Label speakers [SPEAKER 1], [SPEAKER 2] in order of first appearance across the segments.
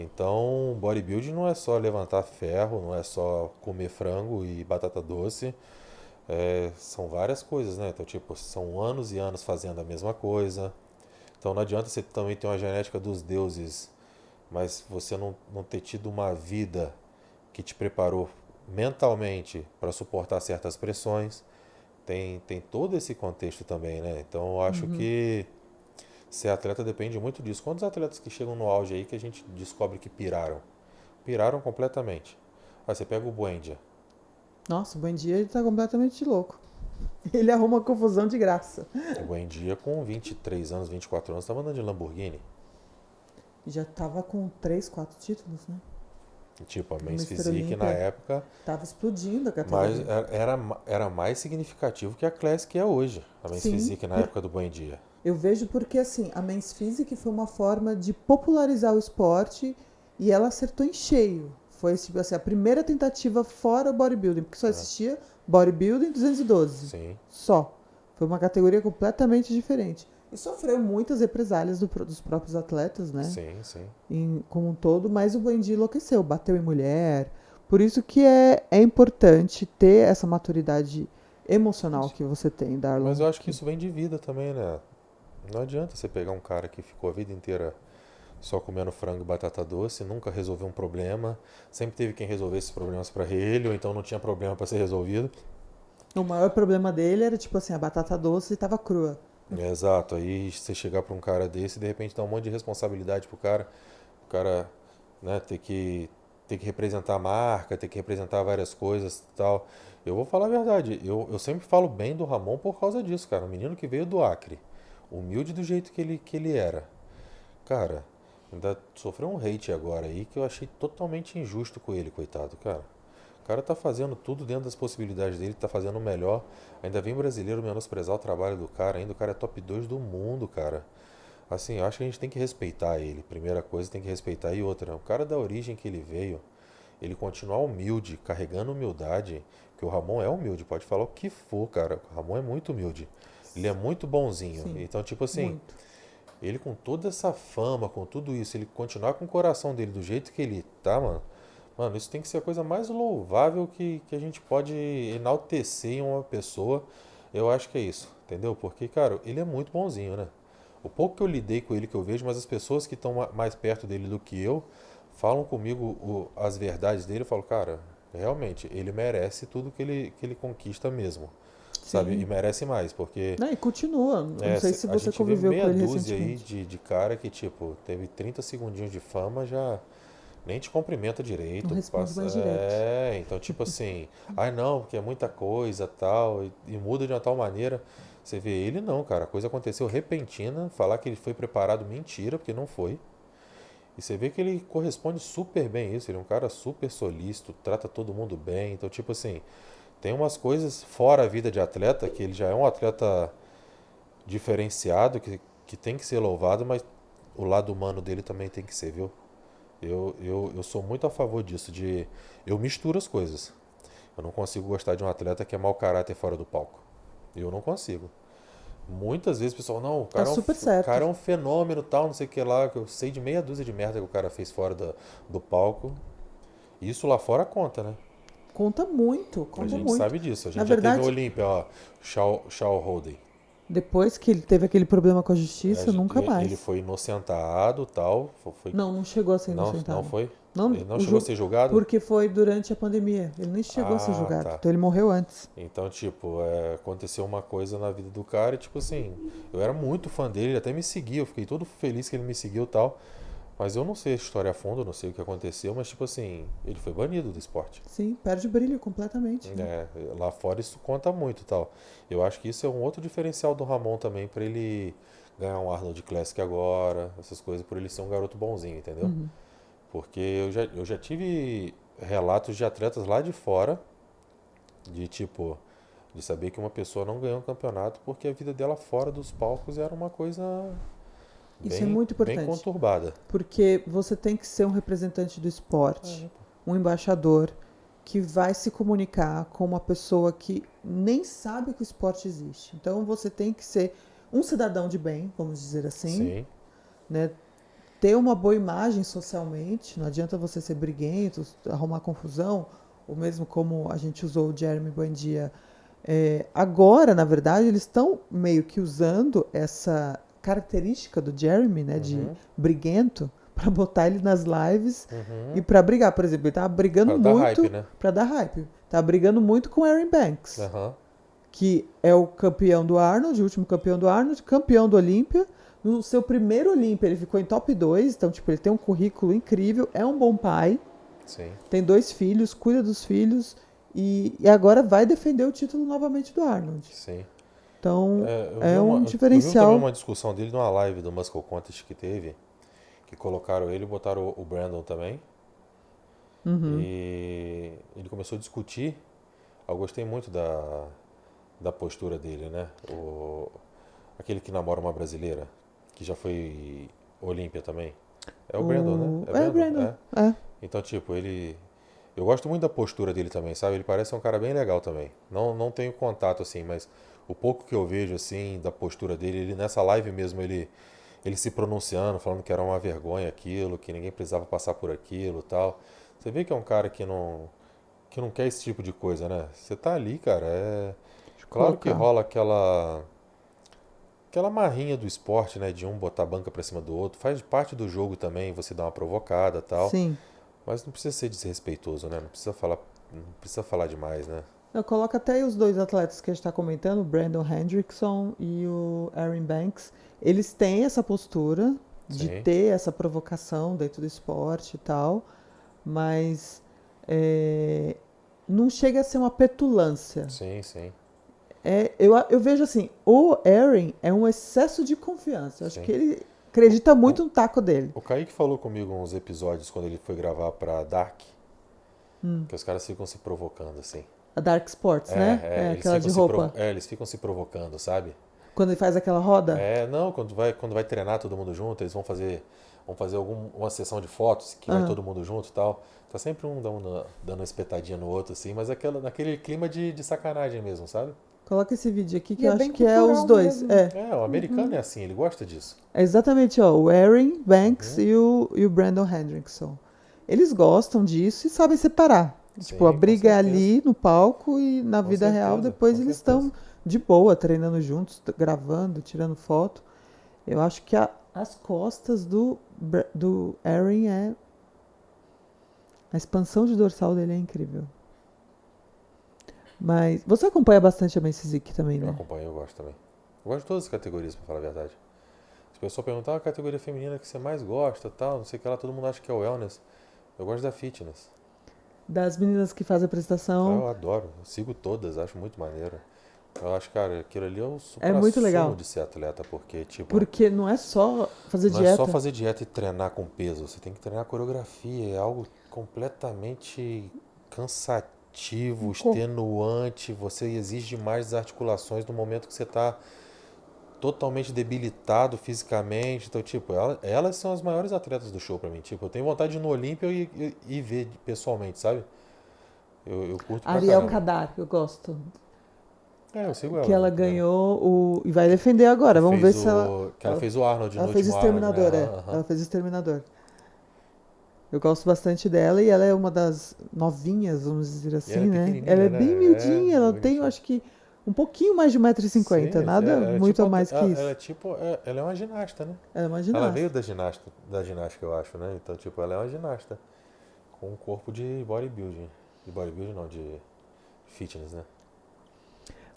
[SPEAKER 1] Então, bodybuilding não é só levantar ferro, não é só comer frango e batata doce, são várias coisas, né? Então, tipo, são anos e anos fazendo a mesma coisa. Então, não adianta você também ter uma genética dos deuses, mas você não ter tido uma vida que te preparou mentalmente para suportar certas pressões. Tem todo esse contexto também, né? Então, eu acho
[SPEAKER 2] Uhum.
[SPEAKER 1] que ser atleta depende muito disso. Quantos atletas que chegam no auge aí que a gente descobre que piraram? Piraram completamente. Aí você pega o Buendia.
[SPEAKER 2] Nossa, o Bom Dia ele tá completamente louco. Ele arruma confusão de graça.
[SPEAKER 1] O Buendia com 23 anos, 24 anos, estava andando de Lamborghini.
[SPEAKER 2] E já tava com 3, 4 títulos, né?
[SPEAKER 1] E, tipo, a
[SPEAKER 2] No
[SPEAKER 1] Men's
[SPEAKER 2] Mister
[SPEAKER 1] Physique na
[SPEAKER 2] Olímpia.
[SPEAKER 1] época,
[SPEAKER 2] Tava explodindo a
[SPEAKER 1] mas
[SPEAKER 2] categoria.
[SPEAKER 1] era mais significativo que a Classic é hoje. A Men's
[SPEAKER 2] Sim,
[SPEAKER 1] Physique na época do Buendia.
[SPEAKER 2] eu vejo porque assim, a Men's Physique foi uma forma de popularizar o esporte e ela acertou em cheio. Foi tipo assim, a primeira tentativa fora o bodybuilding, porque só
[SPEAKER 1] É,
[SPEAKER 2] existia bodybuilding 212.
[SPEAKER 1] sim,
[SPEAKER 2] Só. Foi uma categoria completamente diferente. E sofreu muitas represálias dos próprios atletas, né?
[SPEAKER 1] sim, sim.
[SPEAKER 2] Como um todo, mas o Buendia enlouqueceu, bateu em mulher. Por isso que é importante ter essa maturidade emocional que você tem,
[SPEAKER 1] Mas
[SPEAKER 2] Darlon.
[SPEAKER 1] eu acho que isso vem de vida também, né? Não adianta você pegar um cara que ficou a vida inteira só comendo frango e batata doce, nunca resolveu um problema, sempre teve quem resolver esses problemas pra ele, ou então não tinha problema pra ser resolvido.
[SPEAKER 2] O maior problema dele era, tipo assim, a batata doce estava crua.
[SPEAKER 1] Exato, aí você chegar pra um cara desse e de repente dar um monte de responsabilidade pro cara, né, ter que representar a marca, ter que representar várias coisas e tal. Eu vou falar a verdade, eu sempre falo bem do Ramon por causa disso, cara. Um menino que veio do Acre, humilde do jeito que ele era. Cara, ainda sofreu um hate agora aí que eu achei totalmente injusto com ele, coitado, cara. O cara tá fazendo tudo dentro das possibilidades dele, tá fazendo o melhor. Ainda vem brasileiro menosprezar o trabalho do cara, ainda o cara é top 2 do mundo, cara. Assim, eu acho que a gente tem que respeitar ele. Primeira coisa, tem que respeitar. E outra, o cara da origem que ele veio, ele continuar humilde, carregando humildade, que o Ramon é humilde, pode falar o que for, cara. O Ramon é muito humilde. Ele é muito bonzinho.
[SPEAKER 2] Sim,
[SPEAKER 1] Então, tipo assim,
[SPEAKER 2] muito.
[SPEAKER 1] ele com toda essa fama, com tudo isso, ele continuar com o coração dele do jeito que ele tá, mano. Mano, isso tem que ser a coisa mais louvável que a gente pode enaltecer em uma pessoa. Eu acho que é isso, entendeu? Porque, cara, ele é muito bonzinho, né? O pouco que eu lidei com ele que eu vejo, mas as pessoas que estão mais perto dele do que eu falam comigo as verdades dele. Eu falo, cara, realmente, ele merece tudo que ele conquista mesmo, sabe? E
[SPEAKER 2] Sim.
[SPEAKER 1] merece mais, porque
[SPEAKER 2] Né, e continua. Eu não sei se
[SPEAKER 1] a
[SPEAKER 2] você
[SPEAKER 1] gente vê
[SPEAKER 2] conviveu com
[SPEAKER 1] meia
[SPEAKER 2] ele
[SPEAKER 1] dúzia aí
[SPEAKER 2] recentemente.
[SPEAKER 1] de cara que, tipo, teve 30 segundinhos de fama, já nem te cumprimenta
[SPEAKER 2] Não
[SPEAKER 1] direito.
[SPEAKER 2] responde
[SPEAKER 1] Passa...
[SPEAKER 2] mais direto.
[SPEAKER 1] Então, tipo assim, ai não, porque é muita coisa tal, e muda de uma tal maneira. Você vê ele não, cara, a coisa aconteceu repentina, falar que ele foi preparado, mentira, porque não foi. E você vê que ele corresponde super bem a isso, ele é um cara super solícito, trata todo mundo bem. Então, tipo assim, tem umas coisas fora a vida de atleta, que ele já é um atleta diferenciado, que tem que ser louvado, mas o lado humano dele também tem que ser, viu? Eu sou muito a favor disso, de eu misturo as coisas. Eu não consigo gostar de um atleta que é mau caráter fora do palco. Eu não consigo. Muitas vezes o pessoal, não,
[SPEAKER 2] Tá super
[SPEAKER 1] o cara
[SPEAKER 2] certo.
[SPEAKER 1] é um fenômeno, tal, não sei o que lá, que eu sei de meia dúzia de merda que o cara fez fora do palco. Isso lá fora conta, né?
[SPEAKER 2] Conta muito,
[SPEAKER 1] A
[SPEAKER 2] conta
[SPEAKER 1] gente
[SPEAKER 2] muito.
[SPEAKER 1] sabe disso. A
[SPEAKER 2] Na
[SPEAKER 1] gente já teve o
[SPEAKER 2] verdade,
[SPEAKER 1] Olímpia, ó, Shaw Holden.
[SPEAKER 2] depois que ele teve aquele problema com a justiça, nunca
[SPEAKER 1] Ele
[SPEAKER 2] mais.
[SPEAKER 1] foi inocentado, tal, foi.
[SPEAKER 2] Não, não chegou a ser
[SPEAKER 1] Não
[SPEAKER 2] inocentado.
[SPEAKER 1] foi?
[SPEAKER 2] Não,
[SPEAKER 1] Ele não chegou a ser julgado?
[SPEAKER 2] porque foi durante a pandemia. Ele nem chegou a ser
[SPEAKER 1] Ah,
[SPEAKER 2] julgado.
[SPEAKER 1] tá.
[SPEAKER 2] Então ele morreu antes.
[SPEAKER 1] Então, tipo, aconteceu uma coisa na vida do cara e, tipo assim, eu era muito fã dele, ele até me seguia, eu fiquei todo feliz que ele me seguiu e tal. Mas eu não sei a história a fundo, eu não sei o que aconteceu, mas, tipo assim, ele foi banido do esporte.
[SPEAKER 2] Sim, perde o brilho completamente, né?
[SPEAKER 1] É, lá fora isso conta muito e tal. Eu acho que isso é um outro diferencial do Ramon também, pra ele ganhar um Arnold Classic agora, essas coisas, por ele ser um garoto bonzinho, entendeu?
[SPEAKER 2] Uhum.
[SPEAKER 1] Porque eu já tive relatos de atletas lá de fora, de tipo, de saber que uma pessoa não ganhou um campeonato porque a vida dela fora dos palcos era uma coisa
[SPEAKER 2] Isso é muito
[SPEAKER 1] bem
[SPEAKER 2] importante.
[SPEAKER 1] conturbada.
[SPEAKER 2] Porque você tem que ser um representante do esporte, um embaixador que vai se comunicar com uma pessoa que nem sabe que o esporte existe. Então você tem que ser um cidadão de bem, vamos dizer assim,
[SPEAKER 1] Sim,
[SPEAKER 2] né? ter uma boa imagem socialmente, não adianta você ser briguento, arrumar confusão, ou mesmo como a gente usou o Jeremy Buendia. Agora, na verdade, eles estão meio que usando essa característica do Jeremy, né, de
[SPEAKER 1] Uhum.
[SPEAKER 2] briguento, para botar ele nas lives e
[SPEAKER 1] Uhum.
[SPEAKER 2] para brigar. Por exemplo, ele tava brigando
[SPEAKER 1] Pra dar hype,
[SPEAKER 2] muito
[SPEAKER 1] né?
[SPEAKER 2] para dar hype. Tá brigando muito com o Aaron Banks,
[SPEAKER 1] Aham.
[SPEAKER 2] que é o campeão do Arnold, o último campeão do Arnold, campeão do Olímpia. No seu primeiro Olímpia, ele ficou em top 2, então, tipo, ele tem um currículo incrível, é um bom pai,
[SPEAKER 1] Sim.
[SPEAKER 2] tem 2 filhos, cuida dos filhos e agora vai defender o título novamente do Arnold.
[SPEAKER 1] Sim.
[SPEAKER 2] Então,
[SPEAKER 1] Eu vi
[SPEAKER 2] é um
[SPEAKER 1] eu vi também
[SPEAKER 2] diferencial.
[SPEAKER 1] uma discussão dele numa live do Muscle Contest que teve, que colocaram ele e botaram o Brandon também.
[SPEAKER 2] Uhum.
[SPEAKER 1] E ele começou a discutir. Eu gostei muito da postura dele, né? Aquele que namora uma brasileira, que já foi Olímpia também. É o Brandon, né? É
[SPEAKER 2] O
[SPEAKER 1] Brandon?
[SPEAKER 2] Brandon.
[SPEAKER 1] É.
[SPEAKER 2] É.
[SPEAKER 1] Então, tipo, ele. Eu gosto muito da postura dele também, sabe? Ele parece um cara bem legal também. Não tenho contato assim, mas o pouco que eu vejo assim da postura dele, ele nessa live mesmo, ele se pronunciando, falando que era uma vergonha aquilo, que ninguém precisava passar por aquilo, tal. Você vê que é um cara que não quer esse tipo de coisa, né? Você tá ali, cara,
[SPEAKER 2] Deixa eu
[SPEAKER 1] claro que
[SPEAKER 2] colocar.
[SPEAKER 1] rola aquela marrinha do esporte, né, de um botar a banca pra cima do outro. Faz parte do jogo também, você dá uma provocada, tal.
[SPEAKER 2] Sim.
[SPEAKER 1] Mas não precisa ser desrespeitoso, né? Não precisa falar demais, né?
[SPEAKER 2] Eu coloco até aí os 2 atletas que a gente está comentando, o Brandon Hendrickson e o Aaron Banks. Eles têm essa postura de
[SPEAKER 1] Sim,
[SPEAKER 2] ter essa provocação dentro do esporte e tal, mas é, não chega a ser uma petulância.
[SPEAKER 1] sim, sim,
[SPEAKER 2] Eu vejo assim, o Aaron é um excesso de confiança. Eu acho que
[SPEAKER 1] sim.
[SPEAKER 2] ele acredita
[SPEAKER 1] O,
[SPEAKER 2] muito no taco dele.
[SPEAKER 1] o Kaique falou comigo uns episódios quando ele foi gravar pra Dark,
[SPEAKER 2] Hum.
[SPEAKER 1] que os caras ficam se provocando, assim.
[SPEAKER 2] A Dark Sports, né? É
[SPEAKER 1] Eles
[SPEAKER 2] aquela
[SPEAKER 1] ficam
[SPEAKER 2] de roupa.
[SPEAKER 1] eles ficam se provocando, sabe?
[SPEAKER 2] Quando ele faz aquela roda.
[SPEAKER 1] Não, quando vai treinar todo mundo junto, eles vão fazer uma sessão de fotos que vai
[SPEAKER 2] Ah,
[SPEAKER 1] todo mundo junto e tal. Tá sempre um dando uma espetadinha no outro, assim, mas naquele clima de sacanagem mesmo, sabe?
[SPEAKER 2] coloca esse vídeo aqui que
[SPEAKER 3] E
[SPEAKER 2] eu
[SPEAKER 3] é
[SPEAKER 2] acho
[SPEAKER 3] bem
[SPEAKER 2] que é os
[SPEAKER 3] cultural
[SPEAKER 2] dois.
[SPEAKER 3] mesmo.
[SPEAKER 1] O americano é assim, ele gosta disso.
[SPEAKER 2] É exatamente, ó, o Aaron Banks
[SPEAKER 1] Uhum.
[SPEAKER 2] e o Brandon Hendrickson. Eles gostam disso e sabem separar. Tipo, a
[SPEAKER 1] Sim, com
[SPEAKER 2] briga é
[SPEAKER 1] certeza.
[SPEAKER 2] ali no palco e na
[SPEAKER 1] Com
[SPEAKER 2] vida real
[SPEAKER 1] certeza,
[SPEAKER 2] depois
[SPEAKER 1] com
[SPEAKER 2] eles
[SPEAKER 1] certeza.
[SPEAKER 2] estão de boa, treinando juntos, gravando, tirando foto. Eu acho que as costas do Aaron é. A expansão de dorsal dele é incrível. Mas você acompanha bastante a Men's Physique também,
[SPEAKER 1] Eu
[SPEAKER 2] né?
[SPEAKER 1] acompanho, eu gosto também. Eu gosto de todas as categorias, pra falar a verdade. Se o pessoal perguntar a categoria feminina que você mais gosta, tal, não sei o que lá, todo mundo acha que é o wellness. Eu gosto da fitness.
[SPEAKER 2] Das meninas que fazem a apresentação,
[SPEAKER 1] Eu adoro, eu sigo todas, acho muito maneiro. Eu acho, cara, aquilo ali é o
[SPEAKER 2] é muito
[SPEAKER 1] supra-sumo
[SPEAKER 2] legal.
[SPEAKER 1] de ser atleta, porque, tipo,
[SPEAKER 2] Porque não é só fazer
[SPEAKER 1] não é só
[SPEAKER 2] dieta.
[SPEAKER 1] fazer dieta e treinar com peso, você tem que treinar coreografia, é algo completamente cansativo,
[SPEAKER 3] Co-
[SPEAKER 1] extenuante, você exige mais das articulações no momento que você está totalmente debilitado fisicamente. Então, tipo, elas são as maiores atletas do show pra mim. Tipo, eu tenho vontade de ir no Olímpia e ver pessoalmente, sabe? Eu curto pra
[SPEAKER 2] Ariel
[SPEAKER 1] caramba.
[SPEAKER 2] Kadar, eu gosto.
[SPEAKER 1] Eu sigo
[SPEAKER 2] Que
[SPEAKER 1] ela,
[SPEAKER 2] ela
[SPEAKER 1] né?
[SPEAKER 2] ganhou o. E vai defender agora. Vamos ver se ela.
[SPEAKER 1] Que ela
[SPEAKER 2] Ela,
[SPEAKER 1] fez o Arnold
[SPEAKER 2] ela
[SPEAKER 1] no
[SPEAKER 2] fez
[SPEAKER 1] último Arnold, né?
[SPEAKER 2] Exterminador,
[SPEAKER 1] Aham,
[SPEAKER 2] é.
[SPEAKER 1] aham.
[SPEAKER 2] Ela fez Exterminador. Eu gosto bastante dela e ela é uma das novinhas, vamos dizer
[SPEAKER 1] E ela é
[SPEAKER 2] assim, né? Ela é
[SPEAKER 1] pequenininha,
[SPEAKER 2] bem
[SPEAKER 1] né?
[SPEAKER 2] miudinha, ela tem, eu
[SPEAKER 1] Bonitinha.
[SPEAKER 2] acho que, um pouquinho mais de 1,50 m,
[SPEAKER 1] Sim,
[SPEAKER 2] nada
[SPEAKER 1] ela é
[SPEAKER 2] muito
[SPEAKER 1] tipo,
[SPEAKER 2] a mais que
[SPEAKER 1] ela
[SPEAKER 2] isso.
[SPEAKER 1] é tipo, ela é uma ginasta, né?
[SPEAKER 2] Ela é uma
[SPEAKER 1] Ela veio
[SPEAKER 2] ginasta.
[SPEAKER 1] da ginástica, eu acho, né? Então, tipo, ela é uma ginasta com um corpo de bodybuilding. De bodybuilding não, de fitness, né?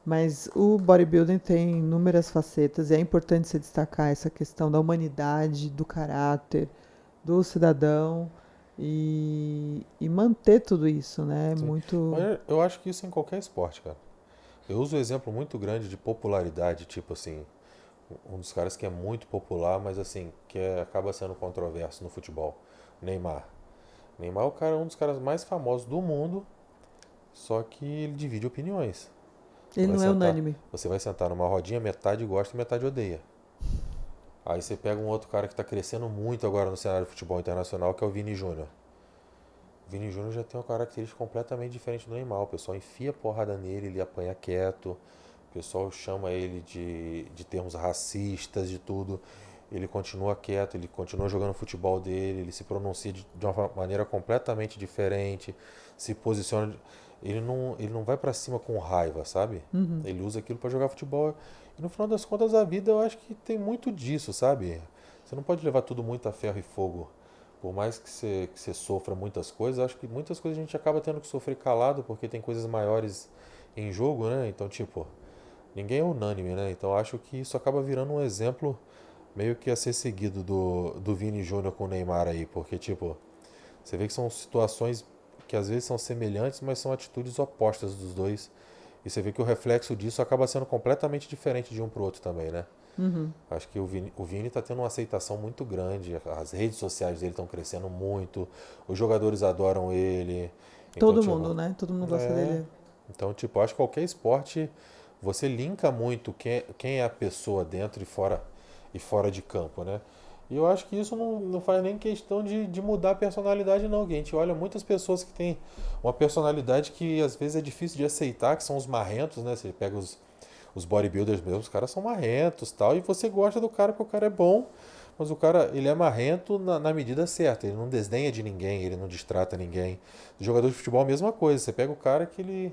[SPEAKER 2] Mas o bodybuilding tem inúmeras facetas e é importante se destacar essa questão da humanidade, do caráter, do cidadão e manter tudo isso, né?
[SPEAKER 1] Sim.
[SPEAKER 2] Muito.
[SPEAKER 1] Mas eu acho que isso em qualquer esporte, cara. Eu uso um exemplo muito grande de popularidade, tipo assim, um dos caras que é muito popular, mas assim, acaba sendo controverso no futebol. Neymar. Neymar é um dos caras mais famosos do mundo, só que ele divide opiniões. Você
[SPEAKER 2] Ele
[SPEAKER 1] vai
[SPEAKER 2] não é
[SPEAKER 1] sentar,
[SPEAKER 2] unânime.
[SPEAKER 1] você vai sentar numa rodinha, metade gosta e metade odeia. Aí você pega um outro cara que está crescendo muito agora no cenário de futebol internacional, que é o Vini Júnior. O Vini Júnior já tem uma característica completamente diferente do Neymar. O pessoal enfia porrada nele, ele apanha quieto. O pessoal chama ele de termos racistas, de tudo. ele continua quieto, ele continua jogando o futebol dele, ele se pronuncia de uma maneira completamente diferente, se posiciona. Ele não vai pra cima com raiva, sabe?
[SPEAKER 2] Uhum.
[SPEAKER 1] Ele usa aquilo pra jogar futebol. E no final das contas, a vida eu acho que tem muito disso, sabe? Você não pode levar tudo muito a ferro e fogo. Por mais que você sofra muitas coisas, acho que muitas coisas a gente acaba tendo que sofrer calado, porque tem coisas maiores em jogo, né? Então, tipo, ninguém é unânime, né? Então acho que isso acaba virando um exemplo meio que a ser seguido do Vini Júnior com o Neymar aí, porque, tipo, você vê que são situações que às vezes são semelhantes, mas são atitudes opostas dos dois. E você vê que o reflexo disso acaba sendo completamente diferente de um pro outro também, né?
[SPEAKER 2] Uhum.
[SPEAKER 1] Acho que o Vini tá tendo uma aceitação muito grande, as redes sociais dele estão crescendo muito, os jogadores adoram ele. Então,
[SPEAKER 2] Todo
[SPEAKER 1] tipo,
[SPEAKER 2] mundo, né? Todo mundo gosta
[SPEAKER 1] é.
[SPEAKER 2] dele.
[SPEAKER 1] Então, tipo, acho que qualquer esporte você linka muito quem é a pessoa dentro e fora de campo, né? E eu acho que isso não faz nem questão de mudar a personalidade, não. Que a gente olha muitas pessoas que têm uma personalidade que às vezes é difícil de aceitar, que são os marrentos, né? Você pega os bodybuilders mesmo, os caras são marrentos tal, e você gosta do cara porque o cara é bom, mas o cara, ele é marrento na medida certa, ele não desdenha de ninguém, ele não distrata ninguém. Jogador de futebol, a mesma coisa, você pega o cara que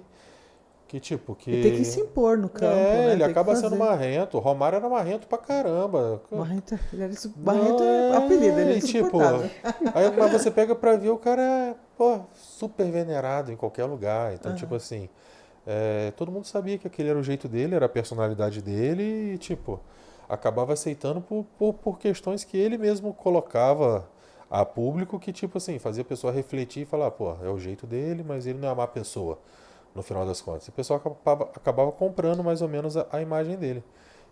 [SPEAKER 1] tipo,
[SPEAKER 2] E tem que se impor no campo, né?
[SPEAKER 1] ele
[SPEAKER 2] Tem que
[SPEAKER 1] acaba sendo
[SPEAKER 2] fazer.
[SPEAKER 1] marrento. O Romário era marrento pra caramba.
[SPEAKER 2] Barreto
[SPEAKER 1] Não
[SPEAKER 2] é apelido, ele é
[SPEAKER 1] é, e tipo,
[SPEAKER 2] insuportável.
[SPEAKER 1] aí, mas você pega pra ver o cara é, pô, super venerado em qualquer lugar. Então, tipo
[SPEAKER 2] Aham.
[SPEAKER 1] assim, todo mundo sabia que aquele era o jeito dele, era a personalidade dele e, tipo, acabava aceitando por questões que ele mesmo colocava a público que, tipo assim, fazia a pessoa refletir e falar, pô, é o jeito dele, mas ele não é uma má pessoa, no final das contas. E o pessoal acabava comprando mais ou menos a imagem dele.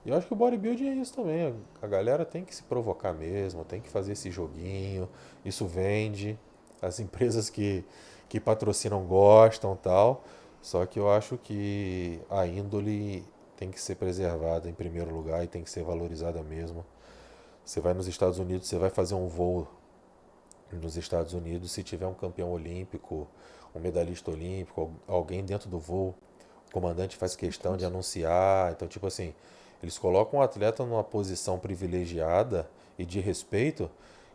[SPEAKER 1] E eu acho que o bodybuilding é isso também. A galera tem que se provocar mesmo, tem que fazer esse joguinho, isso vende. As empresas que patrocinam gostam tal. Só que eu acho que a índole tem que ser preservada em primeiro lugar e tem que ser valorizada mesmo. Você vai nos Estados Unidos, você vai fazer um voo nos Estados Unidos, se tiver um campeão olímpico, um medalhista olímpico, alguém dentro do voo, o comandante faz
[SPEAKER 2] Isso é
[SPEAKER 1] questão de
[SPEAKER 2] importante.
[SPEAKER 1] anunciar. Então, tipo assim, eles colocam o atleta numa posição privilegiada e de respeito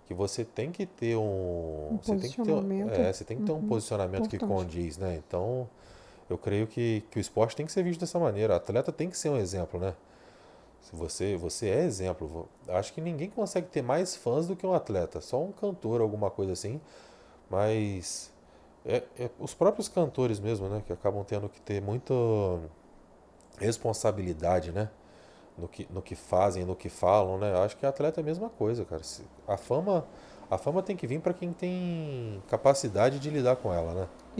[SPEAKER 1] que você tem que ter
[SPEAKER 3] Um posicionamento
[SPEAKER 1] você tem que ter um posicionamento que
[SPEAKER 3] importante.
[SPEAKER 1] condiz, né? Então, eu creio que o esporte tem que ser visto dessa maneira. O atleta tem que ser um exemplo, né? Se você é exemplo. Acho que ninguém consegue ter mais fãs do que um atleta. Só um cantor, alguma coisa assim. Mas os próprios cantores mesmo, né? Que acabam tendo que ter muita responsabilidade, né? No que fazem, no que falam, né? Acho que atleta é a mesma coisa, cara. A fama tem que vir para quem tem capacidade de lidar com ela, né?